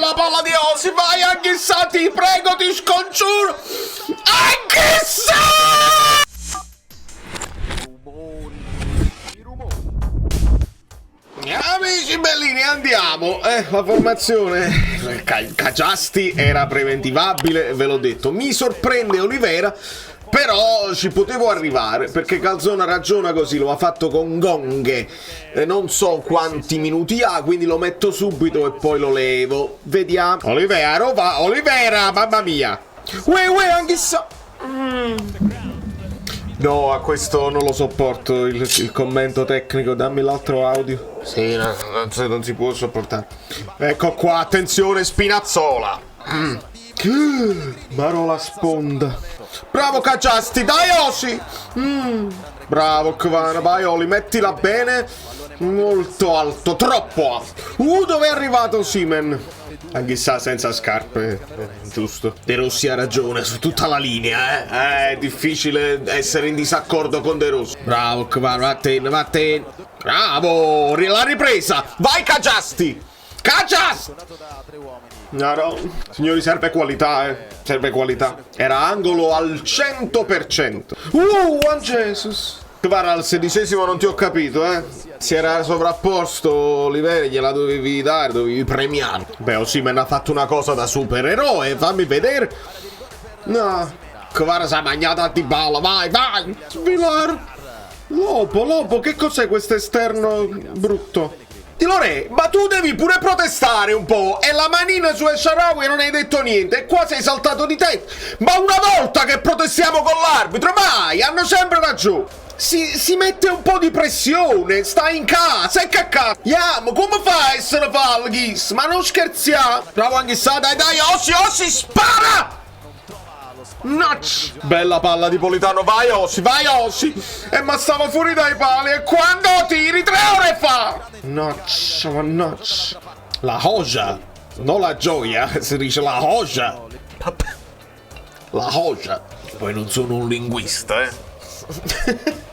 Bella palla di Osi, vai Anghissà, ti prego, ti scongiuro. Anghissà! Amici bellini, andiamo. La formazione Cagiasti era preventivabile, ve l'ho detto. Mi sorprende Olivera, però ci potevo arrivare, perché Calzona ragiona così, lo ha fatto con Gonghe. Non so quanti minuti ha, quindi lo metto subito e poi lo levo. Vediamo. Olivera, mamma mia. Uè, Anghissà. No, a questo non lo sopporto, il commento tecnico, dammi l'altro audio. Sì, non si può sopportare. Ecco qua, attenzione, Spinazzola. Marola sponda. Bravo Cagiasti, dai Osi. Bravo Kvara, vai Oli, mettila bene. Molto alto, troppo alto. Dove è arrivato Simen? Anch'essa senza scarpe, giusto. De Rossi ha ragione su tutta la linea, È difficile essere in disaccordo con De Rossi. Bravo Kvara, vattene. Bravo, la ripresa. Vai Cagiasti. Cagiasti. No, signori, serve qualità, serve qualità. Era angolo al 100%. Juan Jesus. Guarda, al 16° non ti ho capito, Si era sovrapposto Olivera, gliela dovevi dare, dovevi premiare. Beh, Osimhen ha fatto una cosa da supereroe, fammi vedere. No, Kvara si è mangiata a Dybala, vai. Svilar. Lopo, che cos'è questo esterno brutto? Di Lore, ma tu devi pure protestare un po'. E la manina su El Shaarawy non hai detto niente. E qua sei saltato di testa. Ma una volta che protestiamo con l'arbitro, mai, hanno sempre ragione. Si mette un po' di pressione, sta in casa, è caccato. Andiamo, come fa a essere fallo, Ghis? Ma non scherziamo. Bravo Anghissà, dai, Osi, spara! Notch. Bella palla di Politano, vai Osi. Ma stava fuori dai pali e quando tiri 3 ore fa. Notch. La Hoja, non la gioia, si dice la Hoja. La Hoja. Poi non sono un linguista,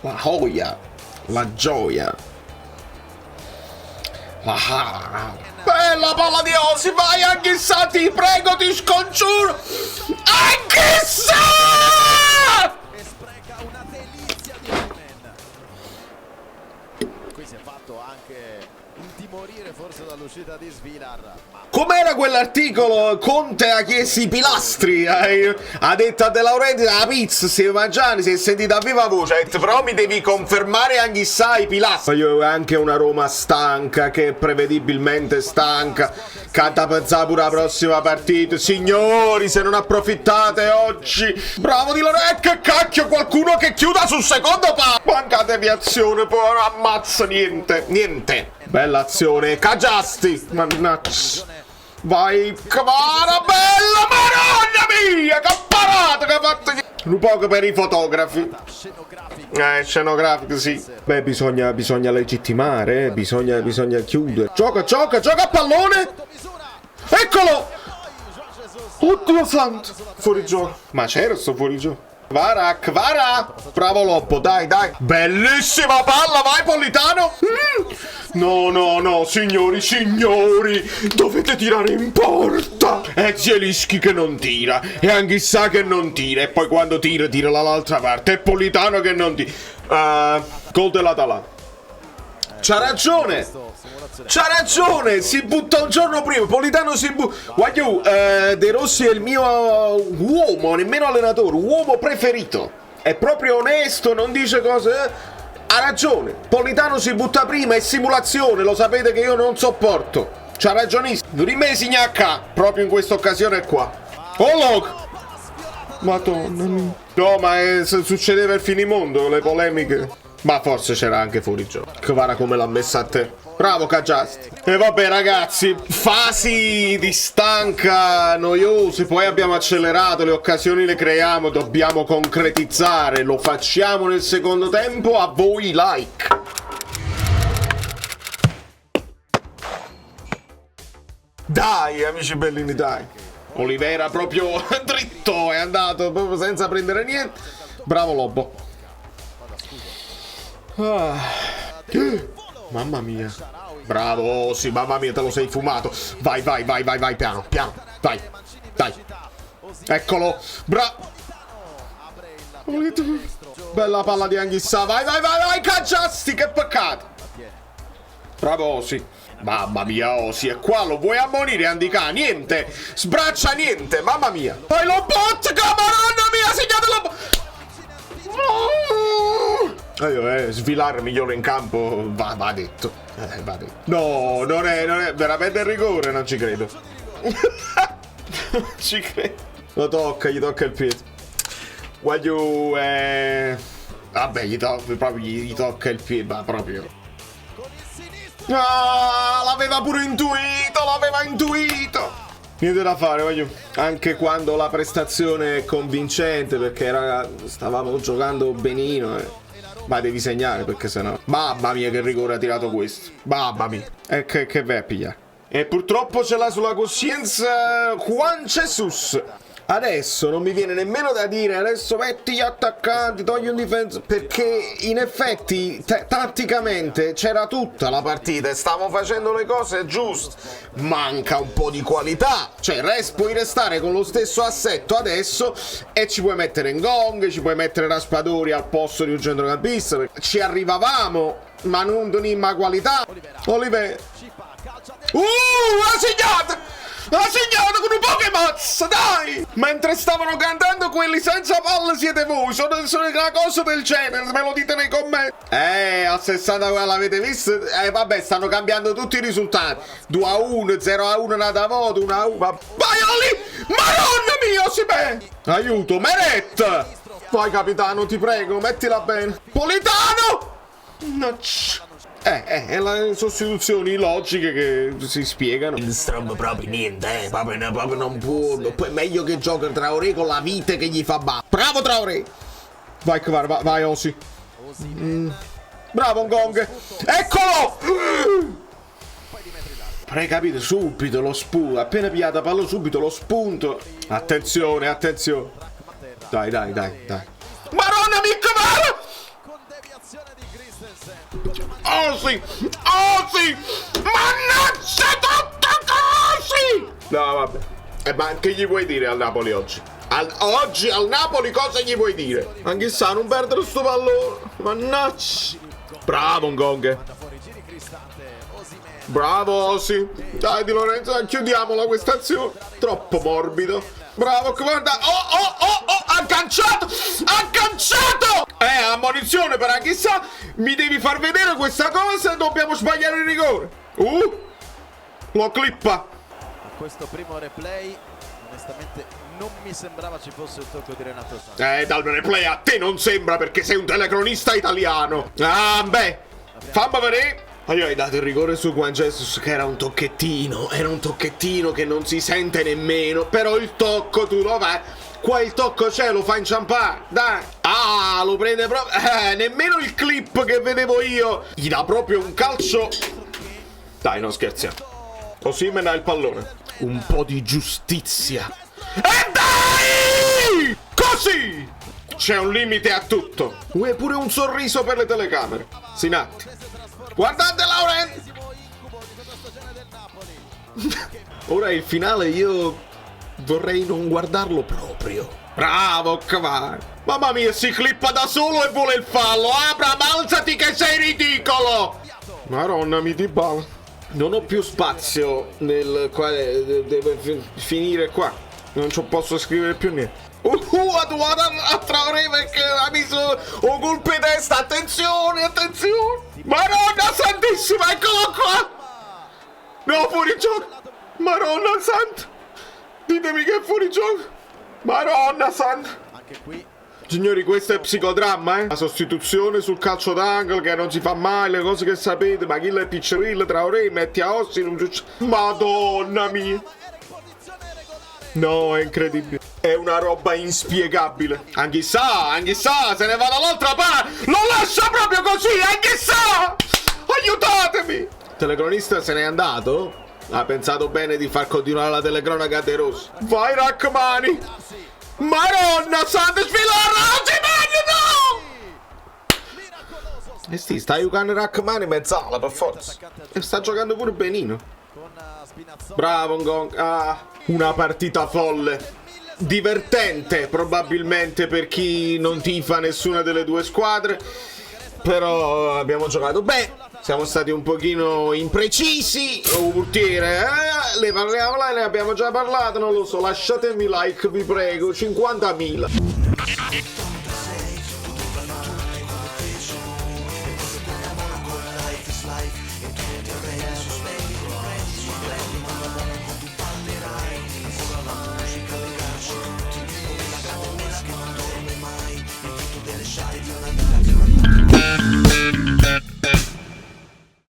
La Hoja, la gioia. Bella palla di Osi, vai Anghissà, ti prego, ti scongiuro. Anghissà! Qui si è fatto anche intimorire forse dall'uscita di Svilar. Com'era quell'articolo? Conte ha chiesto i pilastri, ha detto a De Laurentiis la pizza, si mangiano, si è sentita a viva voce, ha detto, però mi devi confermare Anghissà i pilastri. Io ho anche una Roma stanca, che è prevedibilmente stanca, canta pensare pure la prossima partita. Signori, se non approfittate oggi, bravo Di Lorenzo, che cacchio, qualcuno che chiuda sul secondo palo. Manca deviazione, poi non ammazza niente. Bella azione, Cagiasti, mannaggia. Vai, Kvara, bella, madonna mia, che parata che ha fatto un poco per i fotografi. Scenografico, sì. Beh, bisogna legittimare, bisogna chiudere. Gioca a pallone. Eccolo. Oddio santo. Fuori gioco. Ma c'era sto fuori gioco. Kvara. Bravo Loppo, dai. Bellissima palla, vai Politano. No, signori, dovete tirare in porta. È Zielinski che non tira, e Anghissà che non tira, e poi quando tira dall'altra parte, è Politano che non tira. Gol dell'Atalanta. C'ha ragione, si butta un giorno prima, Politano si butta. Guagliù, De Rossi è il mio uomo, nemmeno allenatore, uomo preferito. È proprio onesto, non dice cose. Ha ragione, Politano si butta prima, è simulazione, lo sapete che io non sopporto. C'ha ragionissimo. Rimesi gnacca, proprio in questa occasione qua. Madonna mia. No, ma succedeva il finimondo, le polemiche. Ma forse c'era anche fuori gioco. Kvara come l'ha messa a te. Bravo Cagiasti. E vabbè ragazzi, fasi di stanca, noiose, poi abbiamo accelerato, le occasioni le creiamo, dobbiamo concretizzare, lo facciamo nel secondo tempo, a voi like. Dai amici bellini, dai. Olivera proprio dritto, è andato proprio senza prendere niente. Bravo Lobo. Mamma mia. Bravo, sì, mamma mia, te lo sei fumato. Vai, piano, vai, dai. Eccolo, bella palla di Anghissà, vai, Cacciasti, che peccato. Bravo Osi. Mamma mia, Osi, e qua lo vuoi ammonire, Andicà? Niente, sbraccia niente, mamma mia. Poi lo bottica, madonna mia, segnatelo. Svilare migliore in campo, va detto. Va detto. No, non è veramente il rigore, non ci credo. Non ci credo. Lo tocca, gli tocca il piede. Voglio, vabbè, gli tocca il piede, ma proprio. Ah, l'aveva pure intuito. Niente da fare, voglio. Anche quando la prestazione è convincente, perché stavamo giocando benino, Ma devi segnare, perché sennò. Mamma mia, che rigore ha tirato questo. Mamma mia. E che vai a pigliare. E purtroppo ce l'ha sulla coscienza Juan Jesus. Adesso non mi viene nemmeno da dire adesso metti gli attaccanti, togli un difensore, perché in effetti tatticamente c'era tutta la partita e stavo facendo le cose giuste. Manca un po' di qualità, cioè puoi restare con lo stesso assetto adesso e ci puoi mettere Ngong, ci puoi mettere Raspadori al posto di un centrocampista, ci arrivavamo ma non con qualità. Oliver ha segnato! Ha segnato con un Pokémon, dai! Mentre stavano cantando quelli senza palle siete voi, sono una cosa del genere, me lo dite nei commenti. A 60 l'avete visto? Vabbè, stanno cambiando tutti i risultati. 2-1, 0-1 nata voto, 1-1. Vai Oli! Madonna mia, si bene! Aiuto, Meret! Vai capitano, ti prego, mettila bene. Politano! No, le sostituzioni logiche che si spiegano. Il Strom proprio niente, proprio non può. Poi meglio che gioca Traoré con la vite che gli fa Bravo Traoré! Vai Osi. Bravo Ngong. Eccolo! Avrei capito subito lo spunto. Appena pigliata palla subito lo spunto. Attenzione. Dai. Maronna Miccavara! Osi! Mannaggia tutto così! No, vabbè. Ma che gli vuoi dire al Napoli oggi? Oggi al Napoli cosa gli vuoi dire? Anche sa, non perdere sto pallone. Mannaggia. Bravo Ngong. Bravo Osi. Dai Di Lorenzo, chiudiamola questa azione. Troppo morbido. Bravo, guarda. Agganciato! Ammonizione per Anghissà. Mi devi far vedere questa cosa. Dobbiamo sbagliare il rigore. Lo clippa. Questo primo replay, onestamente, non mi sembrava ci fosse il tocco di Renato Santos. Dal replay a te non sembra, perché sei un telecronista italiano. Fammi vedere. Io hai dato il rigore su Juan Jesus, che era un tocchettino che non si sente nemmeno, però il tocco tu lo vai, qua il tocco c'è, lo fa inciampare, dai. Lo prende proprio, nemmeno il clip che vedevo io, gli dà proprio un calcio. Dai, non scherziamo. Osimhen ha il pallone. Un po' di giustizia. E dai! Così! C'è un limite a tutto. Vuoi pure un sorriso per le telecamere. Sinatti. Guardate Laurent! Ora il finale io vorrei non guardarlo proprio. Bravo Cavani. Mamma mia, si clippa da solo e vuole il fallo. Abram, alzati che sei ridicolo. Maronna mi Dybala. Non ho più spazio nel quale deve finire qua. Non ci posso scrivere più niente. A Traoré perché ha messo un colpo di testa. Attenzione. Madonna santissima, eccolo qua. No, fuori gioco. Madonna santa. Ditemi che è fuori gioco. Madonna santa. Anche qui. Signori, questo è psicodramma, La sostituzione sul calcio d'angolo che non si fa mai, le cose che sapete. Ma chi è Piccerilla, Traoré, metti a Ossi. Madonna mia. No, è incredibile. È una roba inspiegabile. Anghissà, se ne va dall'altra parte. Lo lascia proprio così, Anghissà! Aiutatemi! Il telecronista se n'è andato. Ha pensato bene di far continuare la telecronaca dei Rossi. Vai Rachmani! Maronna santa, sfilare! E sta giocando Rachmani mezzala per forza. E sta giocando pure benino. con Spinazzola. Bravo Ngong. Ah, una partita folle. Divertente probabilmente per chi non tifa nessuna delle due squadre. Però abbiamo giocato bene. Siamo stati un pochino imprecisi. Oh, portiere, le parliamo là, ne abbiamo già parlato, non lo so. Lasciatemi like, vi prego. 50.000.